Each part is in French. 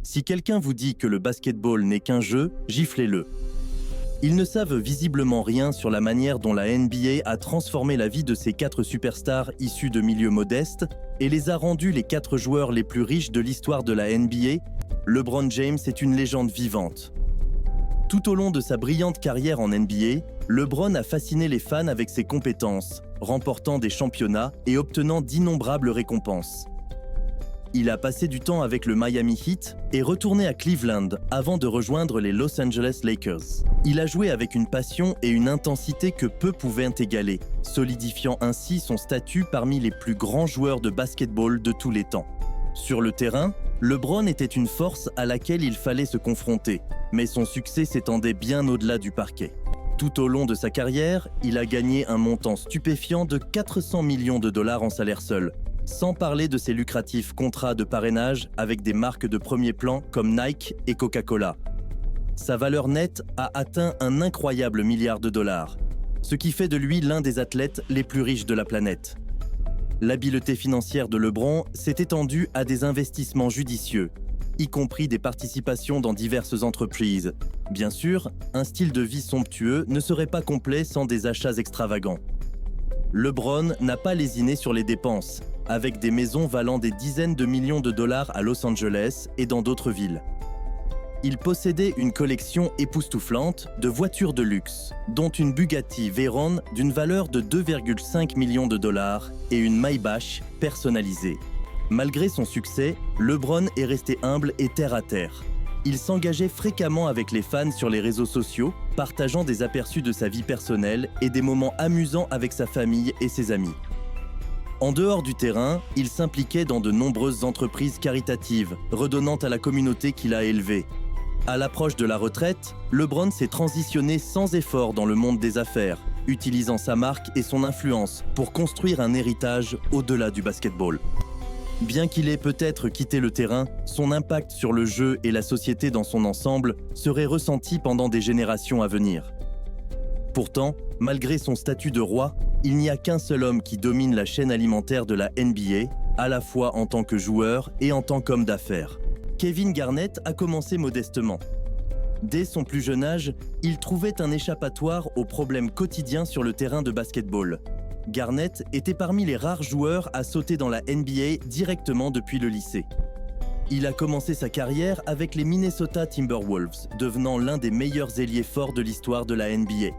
Si quelqu'un vous dit que le basketball n'est qu'un jeu, giflez-le. Ils ne savent visiblement rien sur la manière dont la NBA a transformé la vie de ces 4 superstars issus de milieux modestes et les a rendus les 4 joueurs les plus riches de l'histoire de la NBA. LeBron James est une légende vivante. Tout au long de sa brillante carrière en NBA, LeBron a fasciné les fans avec ses compétences, remportant des championnats et obtenant d'innombrables récompenses. Il a passé du temps avec le Miami Heat et retourné à Cleveland avant de rejoindre les Los Angeles Lakers. Il a joué avec une passion et une intensité que peu pouvaient égaler, solidifiant ainsi son statut parmi les plus grands joueurs de basketball de tous les temps. Sur le terrain, LeBron était une force à laquelle il fallait se confronter, mais son succès s'étendait bien au-delà du parquet. Tout au long de sa carrière, il a gagné un montant stupéfiant de 400 millions de dollars en salaire seul, sans parler de ses lucratifs contrats de parrainage avec des marques de premier plan comme Nike et Coca-Cola. Sa valeur nette a atteint un incroyable milliard de dollars, ce qui fait de lui l'un des athlètes les plus riches de la planète. L'habileté financière de LeBron s'est étendue à des investissements judicieux, y compris des participations dans diverses entreprises. Bien sûr, un style de vie somptueux ne serait pas complet sans des achats extravagants. LeBron n'a pas lésiné sur les dépenses, avec des maisons valant des dizaines de millions de dollars à Los Angeles et dans d'autres villes. Il possédait une collection époustouflante de voitures de luxe, dont une Bugatti Veyron d'une valeur de 2,5 millions de dollars et une Maybach personnalisée. Malgré son succès, LeBron est resté humble et terre à terre. Il s'engageait fréquemment avec les fans sur les réseaux sociaux, partageant des aperçus de sa vie personnelle et des moments amusants avec sa famille et ses amis. En dehors du terrain, il s'impliquait dans de nombreuses entreprises caritatives, redonnant à la communauté qu'il a élevée. À l'approche de la retraite, LeBron s'est transitionné sans effort dans le monde des affaires, utilisant sa marque et son influence pour construire un héritage au-delà du basketball. Bien qu'il ait peut-être quitté le terrain, son impact sur le jeu et la société dans son ensemble serait ressenti pendant des générations à venir. Pourtant, malgré son statut de roi, il n'y a qu'un seul homme qui domine la chaîne alimentaire de la NBA, à la fois en tant que joueur et en tant qu'homme d'affaires. Kevin Garnett a commencé modestement. Dès son plus jeune âge, il trouvait un échappatoire aux problèmes quotidiens sur le terrain de basketball. Garnett était parmi les rares joueurs à sauter dans la NBA directement depuis le lycée. Il a commencé sa carrière avec les Minnesota Timberwolves, devenant l'un des meilleurs ailiers forts de l'histoire de la NBA.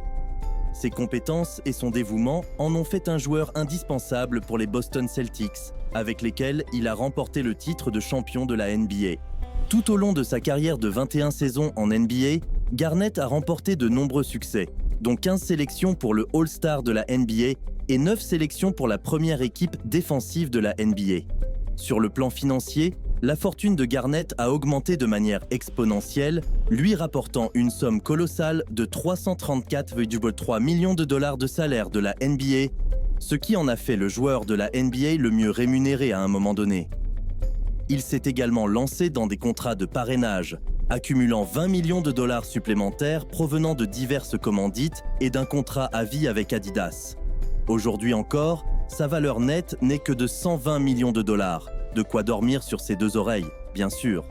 Ses compétences et son dévouement en ont fait un joueur indispensable pour les Boston Celtics, avec lesquels il a remporté le titre de champion de la NBA. Tout au long de sa carrière de 21 saisons en NBA, Garnett a remporté de nombreux succès, dont 15 sélections pour le All-Star de la NBA et 9 sélections pour la première équipe défensive de la NBA. Sur le plan financier, la fortune de Garnett a augmenté de manière exponentielle, lui rapportant une somme colossale de 334,3 millions de dollars de salaire de la NBA, ce qui en a fait le joueur de la NBA le mieux rémunéré à un moment donné. Il s'est également lancé dans des contrats de parrainage, accumulant 20 millions de dollars supplémentaires provenant de diverses commandites et d'un contrat à vie avec Adidas. Aujourd'hui encore, sa valeur nette n'est que de 120 millions de dollars, de quoi dormir sur ses 2 oreilles, bien sûr.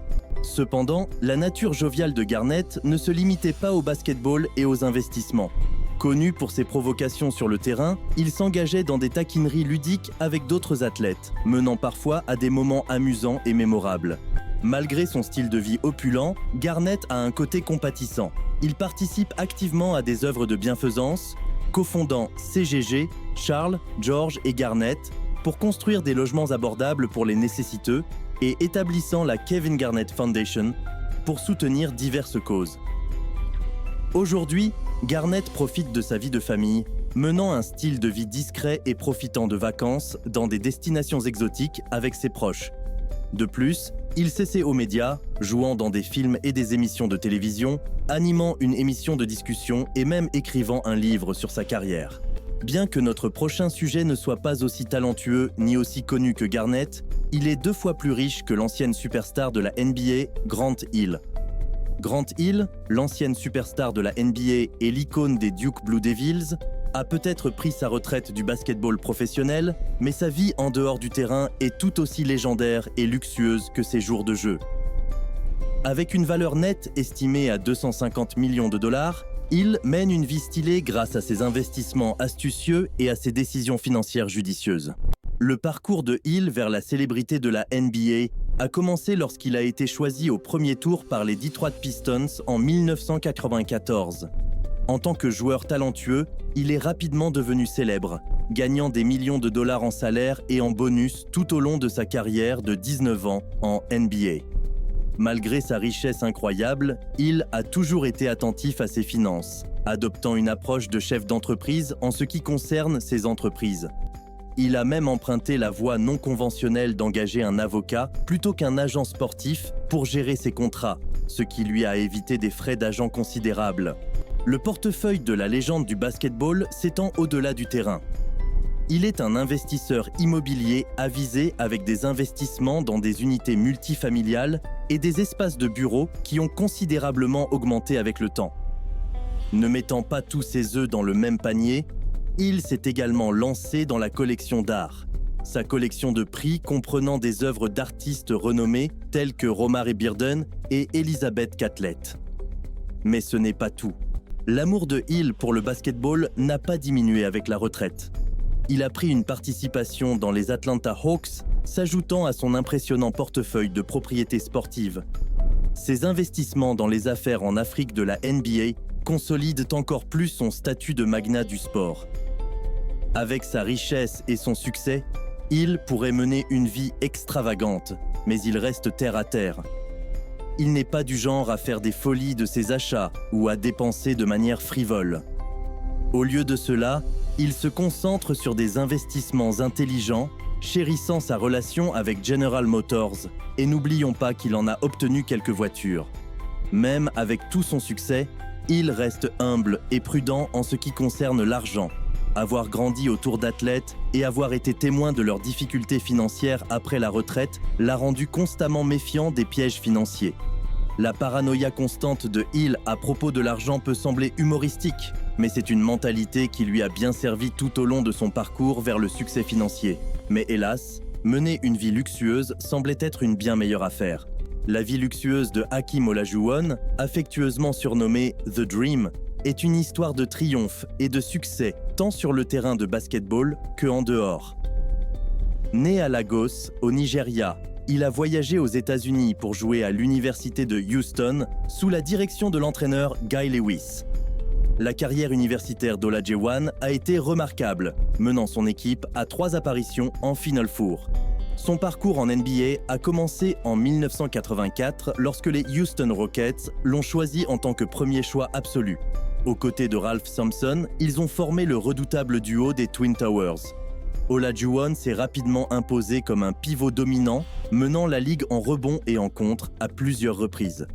Cependant, la nature joviale de Garnett ne se limitait pas au basketball et aux investissements. Connu pour ses provocations sur le terrain, il s'engageait dans des taquineries ludiques avec d'autres athlètes, menant parfois à des moments amusants et mémorables. Malgré son style de vie opulent, Garnett a un côté compatissant. Il participe activement à des œuvres de bienfaisance, cofondant CGG, Charles, George et Garnett, pour construire des logements abordables pour les nécessiteux et établissant la Kevin Garnett Foundation pour soutenir diverses causes. Aujourd'hui, Garnett profite de sa vie de famille, menant un style de vie discret et profitant de vacances dans des destinations exotiques avec ses proches. De plus, il s'essaie aux médias, jouant dans des films et des émissions de télévision, animant une émission de discussion et même écrivant un livre sur sa carrière. Bien que notre prochain sujet ne soit pas aussi talentueux ni aussi connu que Garnett, il est 2 fois plus riche que l'ancienne superstar de la NBA, Grant Hill. Grant Hill, l'ancienne superstar de la NBA et l'icône des Duke Blue Devils, a peut-être pris sa retraite du basketball professionnel, mais sa vie en dehors du terrain est tout aussi légendaire et luxueuse que ses jours de jeu. Avec une valeur nette estimée à 250 millions de dollars, Hill mène une vie stylée grâce à ses investissements astucieux et à ses décisions financières judicieuses. Le parcours de Hill vers la célébrité de la NBA a commencé lorsqu'il a été choisi au premier tour par les Detroit Pistons en 1994. En tant que joueur talentueux, il est rapidement devenu célèbre, gagnant des millions de dollars en salaire et en bonus tout au long de sa carrière de 19 ans en NBA. Malgré sa richesse incroyable, Hill a toujours été attentif à ses finances, adoptant une approche de chef d'entreprise en ce qui concerne ses entreprises. Il a même emprunté la voie non conventionnelle d'engager un avocat plutôt qu'un agent sportif pour gérer ses contrats, ce qui lui a évité des frais d'agent considérables. Le portefeuille de la légende du basketball s'étend au-delà du terrain. Il est un investisseur immobilier avisé avec des investissements dans des unités multifamiliales et des espaces de bureaux qui ont considérablement augmenté avec le temps. Ne mettant pas tous ses œufs dans le même panier, Hill s'est également lancé dans la collection d'art. Sa collection de prix comprenant des œuvres d'artistes renommés tels que Romare Bearden et Elizabeth Catlett. Mais ce n'est pas tout. L'amour de Hill pour le basketball n'a pas diminué avec la retraite. Il a pris une participation dans les Atlanta Hawks, s'ajoutant à son impressionnant portefeuille de propriétés sportives. Ses investissements dans les affaires en Afrique de la NBA consolident encore plus son statut de magnat du sport. Avec sa richesse et son succès, Hill pourrait mener une vie extravagante, mais il reste terre à terre. Il n'est pas du genre à faire des folies de ses achats ou à dépenser de manière frivole. Au lieu de cela, il se concentre sur des investissements intelligents, chérissant sa relation avec General Motors, et n'oublions pas qu'il en a obtenu quelques voitures. Même avec tout son succès, Hill reste humble et prudent en ce qui concerne l'argent. Avoir grandi autour d'athlètes et avoir été témoin de leurs difficultés financières après la retraite l'a rendu constamment méfiant des pièges financiers. La paranoïa constante de Hill à propos de l'argent peut sembler humoristique, mais c'est une mentalité qui lui a bien servi tout au long de son parcours vers le succès financier. Mais hélas, mener une vie luxueuse semblait être une bien meilleure affaire. La vie luxueuse de Hakeem Olajuwon, affectueusement surnommé The Dream, est une histoire de triomphe et de succès tant sur le terrain de basketball que en dehors. Né à Lagos, au Nigeria, il a voyagé aux États-Unis pour jouer à l'université de Houston sous la direction de l'entraîneur Guy Lewis. La carrière universitaire d'Olajuwon a été remarquable, menant son équipe à 3 apparitions en Final Four. Son parcours en NBA a commencé en 1984 lorsque les Houston Rockets l'ont choisi en tant que premier choix absolu. Aux côtés de Ralph Sampson, ils ont formé le redoutable duo des Twin Towers. Olajuwon s'est rapidement imposé comme un pivot dominant, menant la ligue en rebond et en contre à plusieurs reprises.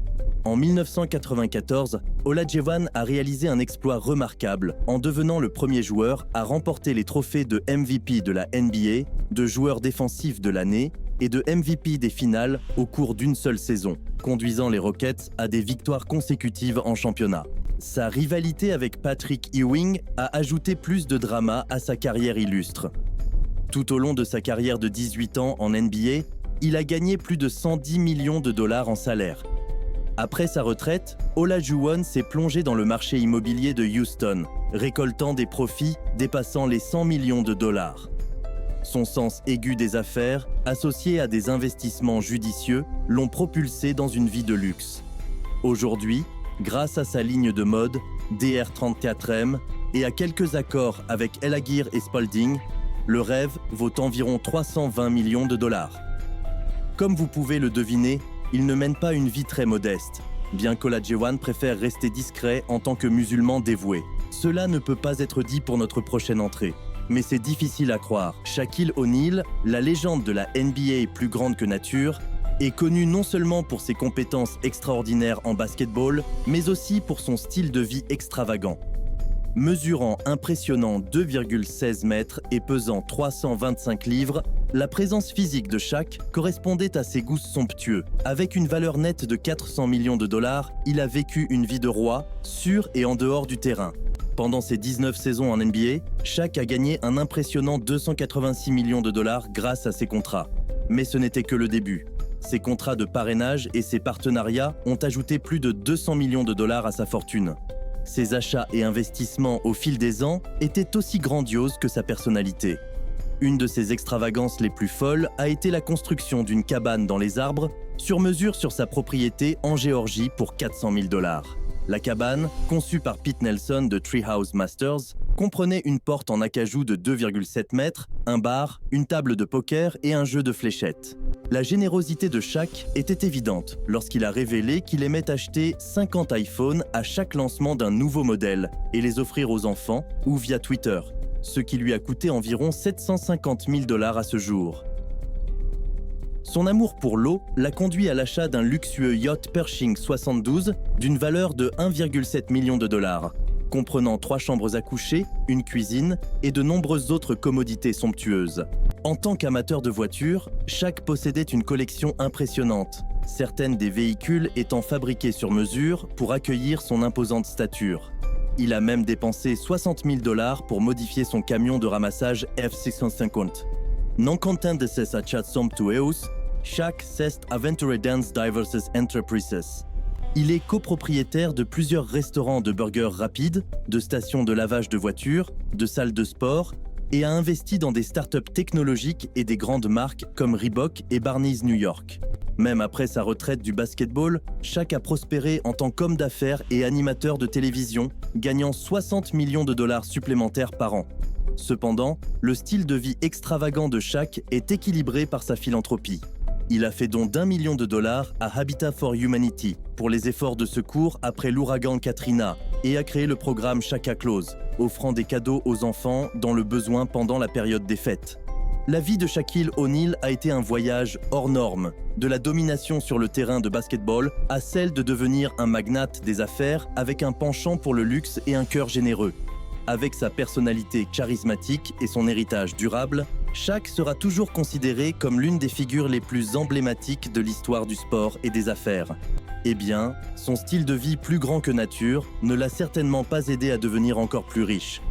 En 1994, Olajuwon a réalisé un exploit remarquable en devenant le premier joueur à remporter les trophées de MVP de la NBA, de joueur défensif de l'année et de MVP des finales au cours d'une seule saison, conduisant les Rockets à des victoires consécutives en championnat. Sa rivalité avec Patrick Ewing a ajouté plus de drama à sa carrière illustre. Tout au long de sa carrière de 18 ans en NBA, il a gagné plus de 110 millions de dollars en salaire. Après sa retraite, Olajuwon s'est plongé dans le marché immobilier de Houston, récoltant des profits dépassant les 100 millions de dollars. Son sens aigu des affaires, associé à des investissements judicieux, l'ont propulsé dans une vie de luxe. Aujourd'hui, grâce à sa ligne de mode, DR34M, et à quelques accords avec El Agheer et Spalding, le rêve vaut environ 320 millions de dollars. Comme vous pouvez le deviner, il ne mène pas une vie très modeste, bien qu'Olajuwon préfère rester discret en tant que musulman dévoué. Cela ne peut pas être dit pour notre prochaine entrée, mais c'est difficile à croire. Shaquille O'Neal, la légende de la NBA plus grande que nature, est connu non seulement pour ses compétences extraordinaires en basketball, mais aussi pour son style de vie extravagant. Mesurant impressionnant 2,16 mètres et pesant 325 livres, la présence physique de Shaq correspondait à ses goûts somptueux. Avec une valeur nette de 400 millions de dollars, il a vécu une vie de roi, sur et en dehors du terrain. Pendant ses 19 saisons en NBA, Shaq a gagné un impressionnant 286 millions de dollars grâce à ses contrats. Mais ce n'était que le début. Ses contrats de parrainage et ses partenariats ont ajouté plus de 200 millions de dollars à sa fortune. Ses achats et investissements au fil des ans étaient aussi grandioses que sa personnalité. Une de ses extravagances les plus folles a été la construction d'une cabane dans les arbres, sur mesure sur sa propriété en Géorgie pour 400 000 dollars. La cabane, conçue par Pete Nelson de Treehouse Masters, comprenait une porte en acajou de 2,7 mètres, un bar, une table de poker et un jeu de fléchettes. La générosité de Shaq était évidente lorsqu'il a révélé qu'il aimait acheter 50 iPhones à chaque lancement d'un nouveau modèle et les offrir aux enfants ou via Twitter, ce qui lui a coûté environ 750 000 dollars à ce jour. Son amour pour l'eau l'a conduit à l'achat d'un luxueux yacht Pershing 72 d'une valeur de 1,7 million de dollars, comprenant 3 chambres à coucher, une cuisine et de nombreuses autres commodités somptueuses. En tant qu'amateur de voitures, Shaq possédait une collection impressionnante, certaines des véhicules étant fabriqués sur mesure pour accueillir son imposante stature. Il a même dépensé 60 000 dollars pour modifier son camion de ramassage F650. Non content de ses achats somptueux, Shaq s'est aventuré dans diverses entreprises. Il est copropriétaire de plusieurs restaurants de burgers rapides, de stations de lavage de voitures, de salles de sport et a investi dans des startups technologiques et des grandes marques comme Reebok et Barney's New York. Même après sa retraite du basketball, Shaq a prospéré en tant qu'homme d'affaires et animateur de télévision, gagnant 60 millions de dollars supplémentaires par an. Cependant, le style de vie extravagant de Shaq est équilibré par sa philanthropie. Il a fait don d'1 million de dollars à Habitat for Humanity pour les efforts de secours après l'ouragan Katrina et a créé le programme Shaka Claus, offrant des cadeaux aux enfants dans le besoin pendant la période des fêtes. La vie de Shaquille O'Neal a été un voyage hors norme, de la domination sur le terrain de basketball à celle de devenir un magnate des affaires avec un penchant pour le luxe et un cœur généreux. Avec sa personnalité charismatique et son héritage durable, Shaq sera toujours considéré comme l'une des figures les plus emblématiques de l'histoire du sport et des affaires. Eh bien, son style de vie plus grand que nature ne l'a certainement pas aidé à devenir encore plus riche.